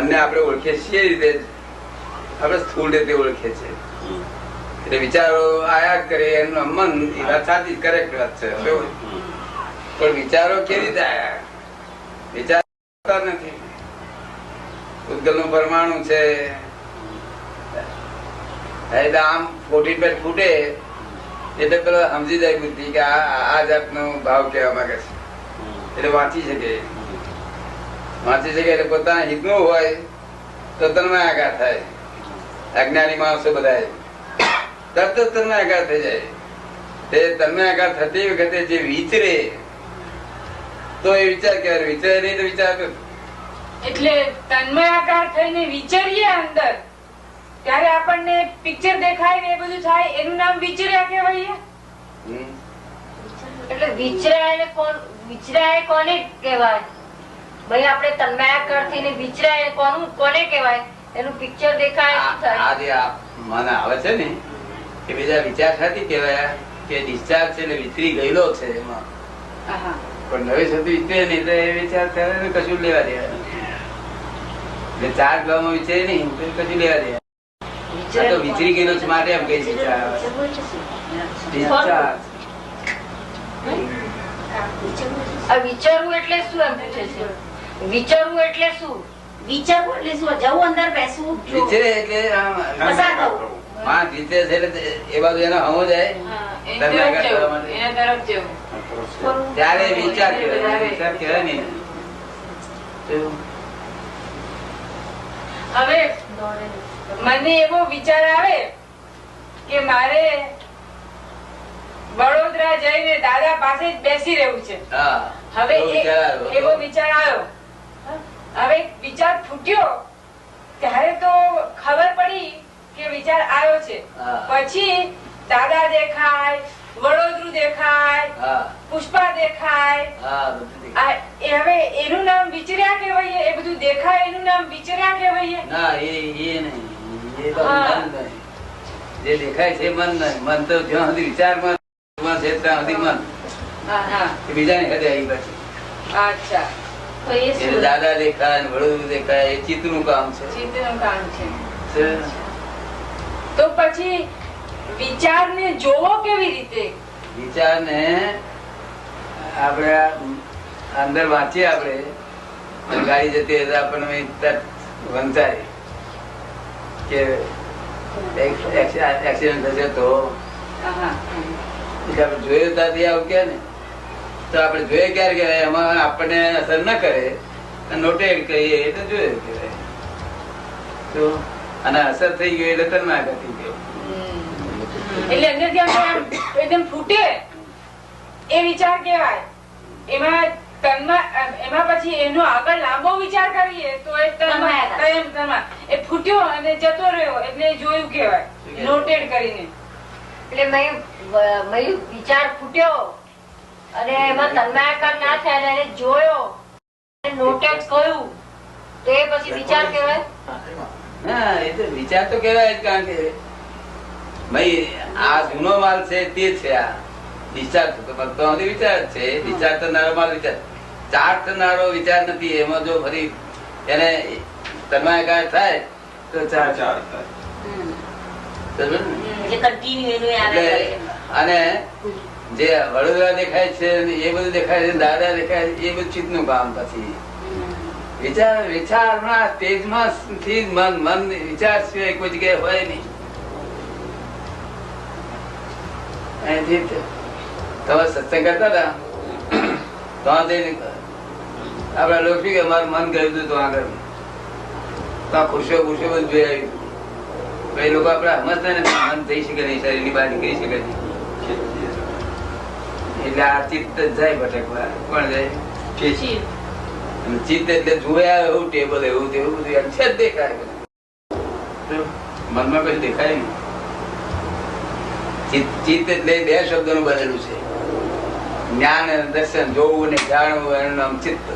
મનને આપણે ઓળખીએ છીએ રીતે આપણે સ્થૂળ રીતે ઓળખીએ છીએ. એટલે વિચારો આયા કરે એનું મન એ વાત સાચી કરેક્ટ વાત છે. પણ વિચારો કેવી રીતે આયા? વિચાર નથી. ઉદ્ગલ નું પરમાણુ છે એટલે આમ ફોટી પેટ ફૂટે એટલે પેલો સમજી જાય બુદ્ધિ કે આ જાતનો ભાવ કહેવા માંગે છે. એટલે વાંચી શકે એટલે પોતાના હિતનું હોય તો તન્માયાકાર થાય. અજ્ઞાની માણસો બધા તરત જ તન્માયાકાર થઈ જાય. તે તન્માયાકાર થતી વખતે જે વિચરે તો એ વિચાર કહેવાય. વિચરે નહીં તો વિચાર એટલે તન્મયાકાર થઈને વિચારીએ અંદર ત્યારે આપણને પિક્ચર દેખાય ને એ બધું થાય એનું નામ વિચર્યા કહેવાય. એટલે વિચરાય કોને કહેવાય ભાઈ? આપણે તન્મયાકાર થઈને વિચરાય કોને કહેવાય? એનું પિક્ચર દેખાય શું થાય? આ જે મન આવે છે ને એ બીજા વિચાર સાથે કહેવાય કે ડિસ્ચાર્જ છે એટલે વિચરી ગયેલો છે એમાં. પણ નવી સુધી વિચરે નહીં તો એ વિચાર કરે કશું લેવા દે. એટલે 4 ગ્રામમાં વિચરે નહીં તો કશું લેવા દે. તો વિચરી ગયેલો છે માટે એમ કઈ વિચારવું એટલે શું એમ પૂછે છે? વિચારવું એટલે શું? વિચારવું એટલે શું? જવું અંદર બેસવું? વિચરે એટલે પાંચ વિચરે છે એટલે એ બાજુ એનો હમો જાય ત્યારે વિચાર કહેવાય. વિચાર કહેવાય ને. હવે મને એવો વિચાર આવે કે મારે વડોદરા જઈને દાદા પાસે જ બેસી રહેવું છે. હવે એવો વિચાર આવ્યો. હવે વિચાર ફૂટ્યો ત્યારે તો ખબર પડી કે વિચાર આવ્યો છે. પછી દાદા દેખાય, વડોદરું દેખાય, પુષ્પા દેખાય. હવે એનું નામ વિચર્યા કહેવાય? એ બધું દેખાય એનું નામ વિચર્યા કહેવાય? ના, એ નહીં. એ તો મન નહીં. જે દેખાય છે મન નહીં. મન તો જ્યાં સુધી વિચારમાં છે ત્યાં સુધી મન. બીજા ને કદે આવી પછી. અચ્છા, દાદા દેખાય, વડોદરું દેખાય, એ ચિત્ત નું કામ છે. ચિત્તનું કામ છે. તો પછી વિચાર ને જોવો કેવી રીતે? વિચાર ને આપણે અંદર વાંચીએ. આપણે ગાડી જતી હોય તો આપણને વંચાય કે એક્સિડન્ટ થશે તો જોયું ત્યાંથી આવું કે ને તો આપણે જોઈએ ક્યારે કહેવાય એમાં આપણને અસર ના કરે નોટેડ કરીએ એટલે જોયું કહેવાય. તો અને અસર થઈ ગયો એટલે તન્માયાકાર થઈ ગયો. એટલે અંદર ત્યાં એકદમ ફૂટે એ વિચાર કેવાય. એમાં પછી એનો આગળ લાંબો વિચાર કરીએ તો એ ફૂટ્યો અને જતો રહ્યો એટલે જોયું કેવાય, નોટેડ કરીને. એટલે વિચાર ફૂટ્યો અને એમાં તન્માયાકાર ના થયા એને જોયો, નોટેડ કહ્યું તો એ પછી વિચાર કેવાય? હા, એ તો વિચાર તો કેવાય જ. કારણ કે ભાઈ આ જૂનો માલ છે તે છે. આ ડિસ્ચાર્જ ભક્તો વિચાર છે. ડિસ્ચાર્જ થનારો માલ વિચાર, ચાર્જ થનારો વિચાર નથી. એમાં જો ફરી એને તન્માયાકાર થાય તો ચાર્જ થાય. અને જે વડોદરા દેખાય છે એ બધું દેખાય છે, દાદા દેખાય છે, એ બધું ચિત્ત નું કામ. પછી વિચાર સ્ટેજમાં મન વિચાર સિવાય કોઈ જગ્યાએ હોય નહીં. તમે સત્સંગ કરતા હતા તો આપડા લોકો શું કે અમારું મન ગયું હતું તો આગળ તો ખુશીઓ ખુશીઓ બધું જોઈ આવ્યું. એ લોકો આપડે સમજતા નથી મન થઈ શકે નહીં, શરીર ની બહાર નીકળી શકે નહીં. એટલે આ ચિત્ત જાય ભટકવા. કોણ જાય? ચિત્ત એટલે જોયા એવું ટેબલ એવું તેવું બધું છે જ દેખાય. મનમાં કશું દેખાય નહીં. ચિત્ત એટલે 2 શબ્દો નું બનેલું છે. જ્ઞાન અને દર્શન, જોવું ને જાણવું એનું નામ ચિત્ત.